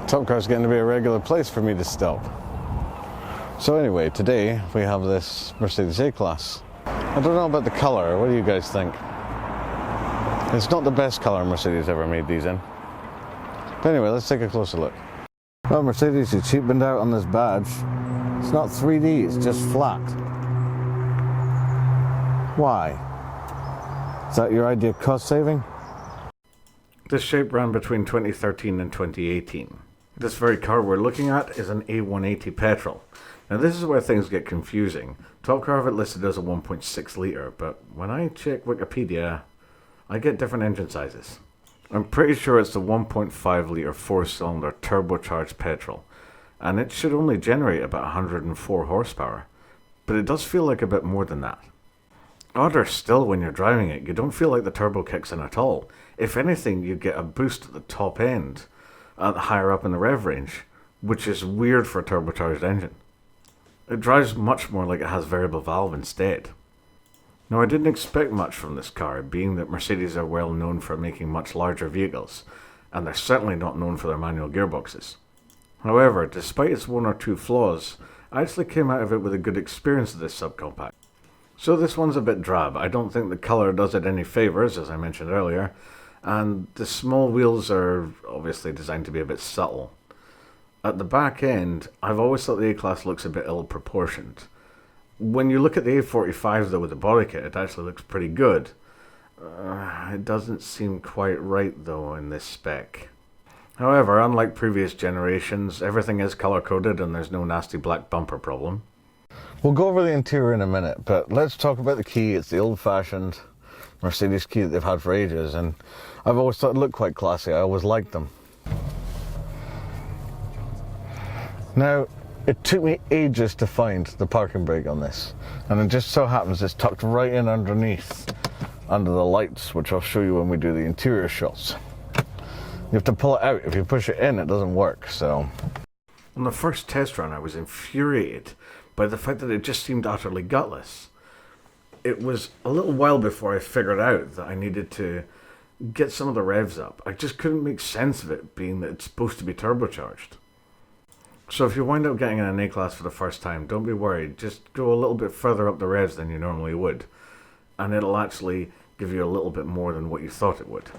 Top Car's getting to be a regular place for me to stop. So anyway, today we have this Mercedes A-Class. I don't know about the colour, what do you guys think? It's not the best colour Mercedes ever made these in. But anyway, let's take a closer look. Well, Mercedes, you cheapened out on this badge. It's not 3D, it's just flat. Why? Is that your idea of cost saving? This shape ran between 2013 and 2018. This very car we're looking at is an A180 petrol. Now this is where things get confusing. Top Car have it listed as a 1.6 litre, but when I check Wikipedia, I get different engine sizes. I'm pretty sure it's the 1.5 litre 4-cylinder turbocharged petrol, and it should only generate about 104 horsepower, but it does feel like a bit more than that. Odder still, when you're driving it, you don't feel like the turbo kicks in at all. If anything, you get a boost at the top end, higher up in the rev range, which is weird for a turbocharged engine. It drives much more like it has variable valve instead. Now I didn't expect much from this car, being that Mercedes are well known for making much larger vehicles, and they're certainly not known for their manual gearboxes. However, despite its one or two flaws, I actually came out of it with a good experience of this subcompact. So this one's a bit drab. I don't think the colour does it any favours, as I mentioned earlier, and the small wheels are obviously designed to be a bit subtle. At the back end, I've always thought the A-Class looks a bit ill-proportioned. When you look at the A45 though with the body kit, it actually looks pretty good. It doesn't seem quite right though in this spec. However, unlike previous generations, everything is colour-coded and there's no nasty black bumper problem. We'll go over the interior in a minute, but let's talk about the key. It's the old-fashioned Mercedes key that they've had for ages, and I've always thought it looked quite classy. I always liked them. Now, it took me ages to find the parking brake on this, and it just so happens it's tucked right in underneath, under the lights, which I'll show you when we do the interior shots. You have to pull it out. If you push it in, it doesn't work, so. On the first test run, I was infuriated by the fact that it just seemed utterly gutless. It was a little while before I figured out that I needed to get some of the revs up. I just couldn't make sense of it, being that it's supposed to be turbocharged. So if you wind up getting in an A-Class for the first time, don't be worried. Just go a little bit further up the revs than you normally would, and it'll actually give you a little bit more than what you thought it would.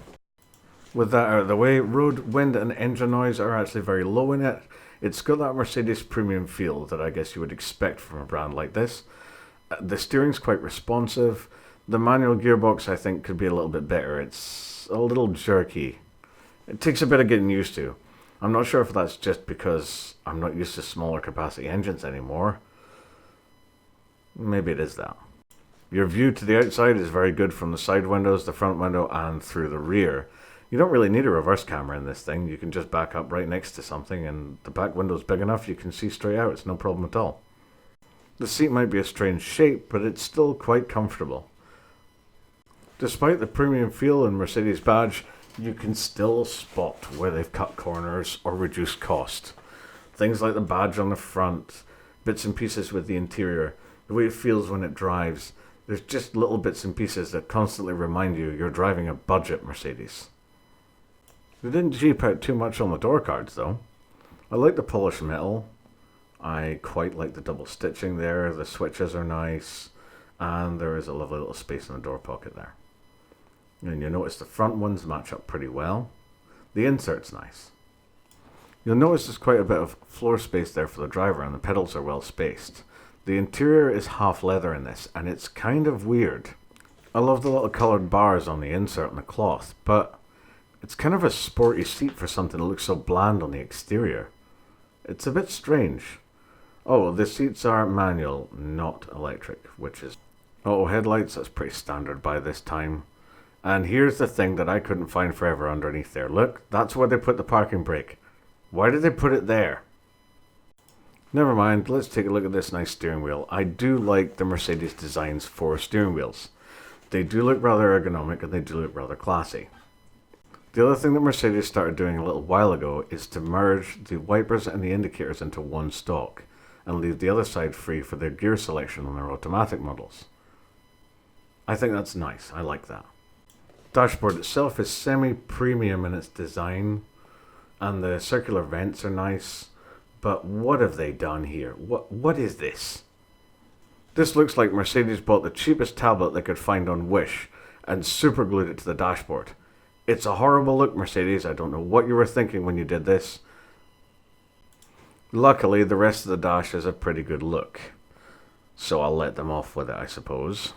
With that out of the way, road, wind and engine noise are actually very low in it. It's got that Mercedes premium feel that I guess you would expect from a brand like this. The steering's quite responsive. The manual gearbox I think could be a little bit better. It's a little jerky. It takes a bit of getting used to. I'm not sure if that's just because I'm not used to smaller capacity engines anymore. Maybe it is that. Your view to the outside is very good from the side windows, the front window and through the rear. You don't really need a reverse camera in this thing. You can just back up right next to something and the back window's big enough you can see straight out. It's no problem at all. The seat might be a strange shape, but it's still quite comfortable. Despite the premium feel and Mercedes badge, you can still spot where they've cut corners or reduced cost. Things like the badge on the front, bits and pieces with the interior, the way it feels when it drives. There's just little bits and pieces that constantly remind you you're driving a budget Mercedes. They didn't cheap out too much on the door cards though. I like the polished metal. I quite like the double stitching there. The switches are nice. And there is a lovely little space in the door pocket there. And you'll notice the front ones match up pretty well. The insert's nice. You'll notice there's quite a bit of floor space there for the driver and the pedals are well spaced. The interior is half leather in this and it's kind of weird. I love the little coloured bars on the insert and the cloth, but it's kind of a sporty seat for something that looks so bland on the exterior. It's a bit strange. Oh, the seats are manual, not electric, which is auto headlights. That's pretty standard by this time. And here's the thing that I couldn't find forever underneath there. Look, that's where they put the parking brake. Why did they put it there? Never mind, let's take a look at this nice steering wheel. I do like the Mercedes designs for steering wheels. They do look rather ergonomic and they do look rather classy. The other thing that Mercedes started doing a little while ago is to merge the wipers and the indicators into one stalk and leave the other side free for their gear selection on their automatic models. I think that's nice, I like that. Dashboard itself is semi-premium in its design. and the circular vents are nice. But what have they done here? What is this? This looks like Mercedes bought the cheapest tablet they could find on Wish and superglued it to the dashboard. It's a horrible look, Mercedes. I don't know what you were thinking when you did this. Luckily, the rest of the dash is a pretty good look, so I'll let them off with it, I suppose.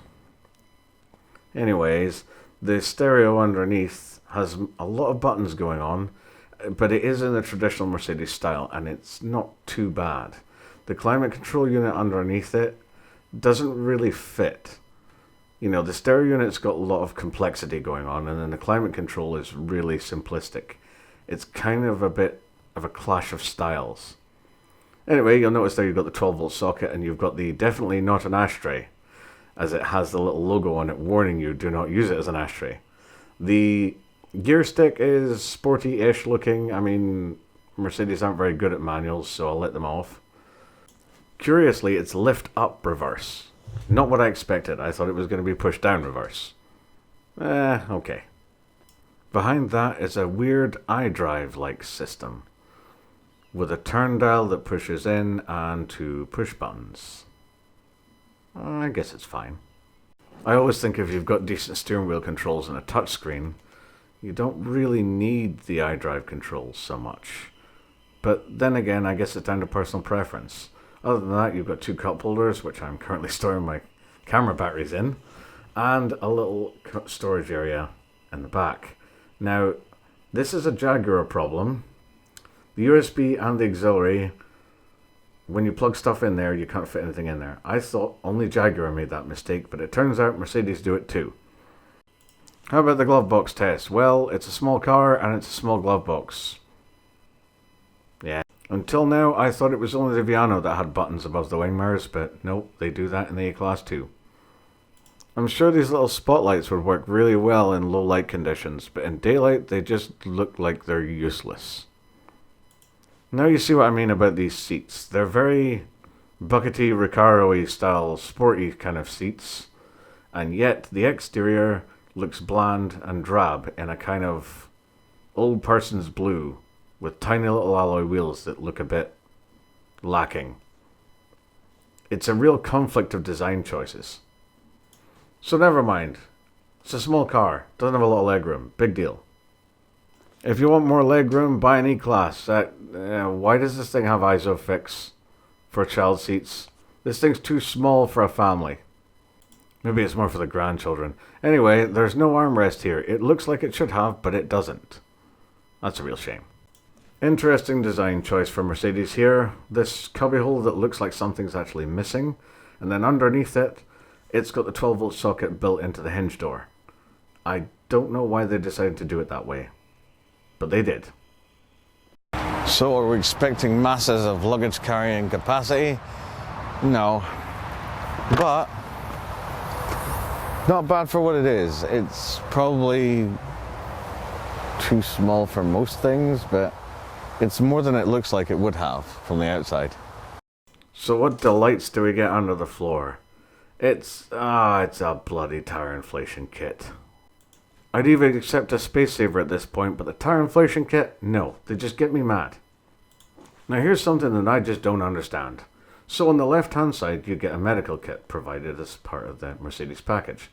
Anyways, the stereo underneath has a lot of buttons going on, but it is in the traditional Mercedes style, and it's not too bad. The climate control unit underneath it doesn't really fit. You know, the stereo unit's got a lot of complexity going on, and then the climate control is really simplistic. It's kind of a bit of a clash of styles. Anyway, you'll notice there you've got the 12-volt socket, and you've got the definitely not an ashtray, as it has the little logo on it warning you, do not use it as an ashtray. The gear stick is sporty-ish looking. I mean, Mercedes aren't very good at manuals, so I'll let them off. Curiously, it's lift-up reverse. Not what I expected. I thought it was going to be push-down reverse. Okay. Behind that is a weird iDrive-like system, with a turn dial that pushes in and two push buttons. I guess it's fine. I always think if you've got decent steering wheel controls and a touchscreen, you don't really need the iDrive controls so much. But then again, I guess it's down to personal preference. Other than that, you've got two cup holders, which I'm currently storing my camera batteries in, and a little storage area in the back. Now, this is a Jaguar problem. The USB and the auxiliary, when you plug stuff in there, you can't fit anything in there. I thought only Jaguar made that mistake, but it turns out Mercedes do it too. How about the glove box test? Well, it's a small car and it's a small glove box. Yeah. Until now, I thought it was only the Viano that had buttons above the wing mirrors, but nope, they do that in the A-Class too. I'm sure these little spotlights would work really well in low light conditions, but in daylight, they just look like they're useless. Now you see what I mean about these seats. They're very buckety, Recaro-y style, sporty kind of seats. And yet, the exterior looks bland and drab in a kind of old person's blue, with tiny little alloy wheels that look a bit lacking. It's a real conflict of design choices. So never mind. It's a small car, doesn't have a lot of legroom, big deal. If you want more legroom, buy an E-Class. Why does this thing have ISOFIX for child seats? This thing's too small for a family. Maybe it's more for the grandchildren. Anyway, there's no armrest here. It looks like it should have, but it doesn't. That's a real shame. Interesting design choice for Mercedes here. This cubbyhole that looks like something's actually missing. And then underneath it, it's got the 12-volt socket built into the hinge door. I don't know why they decided to do it that way, but they did. So are we expecting masses of luggage carrying capacity? No. But not bad for what it is. It's probably too small for most things, but it's more than it looks like it would have from the outside. So what delights do we get under the floor? It's a bloody tire inflation kit. I'd even accept a space saver at this point, but the tire inflation kit? No, they just get me mad. Now here's something that I just don't understand. So on the left-hand side, you get a medical kit provided as part of the Mercedes package.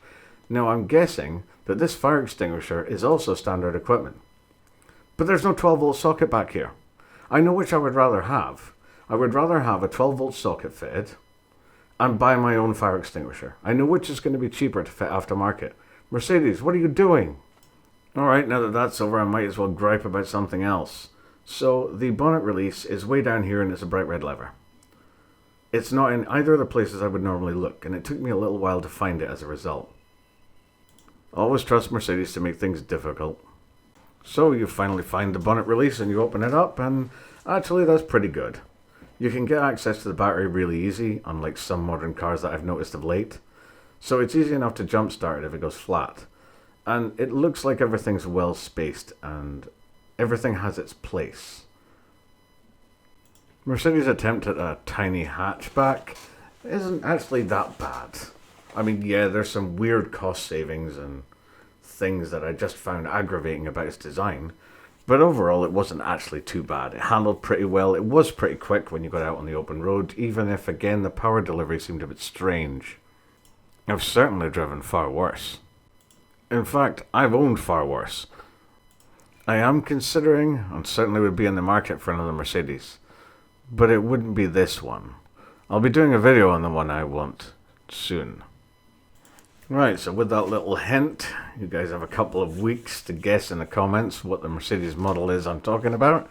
Now I'm guessing that this fire extinguisher is also standard equipment. But there's no 12-volt socket back here. I know which I would rather have. I would rather have a 12-volt socket fitted and buy my own fire extinguisher. I know which is going to be cheaper to fit aftermarket. Mercedes, what are you doing? Alright, now that that's over, I might as well gripe about something else. So, the bonnet release is way down here and it's a bright red lever. It's not in either of the places I would normally look, and it took me a little while to find it as a result. Always trust Mercedes to make things difficult. So, you finally find the bonnet release and you open it up, and actually that's pretty good. You can get access to the battery really easy, unlike some modern cars that I've noticed of late. So it's easy enough to jumpstart it if it goes flat. And it looks like everything's well spaced and everything has its place. Mercedes' attempt at a tiny hatchback isn't actually that bad. I mean, yeah, there's some weird cost savings and things that I just found aggravating about its design. But overall, it wasn't actually too bad. It handled pretty well. It was pretty quick when you got out on the open road, even if, again, the power delivery seemed a bit strange. I've certainly driven far worse. In fact, I've owned far worse. I am considering, and certainly would be in the market for another Mercedes, but it wouldn't be this one. I'll be doing a video on the one I want soon. Right, so with that little hint, you guys have a couple of weeks to guess in the comments what the Mercedes model is I'm talking about.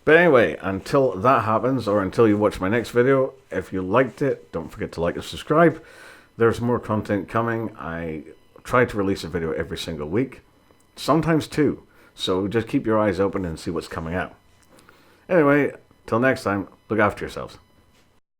But anyway, until that happens, or until you watch my next video, if you liked it, don't forget to like and subscribe. There's more content coming. I try to release a video every single week, sometimes two. So just keep your eyes open and see what's coming out. Anyway, till next time, look after yourselves.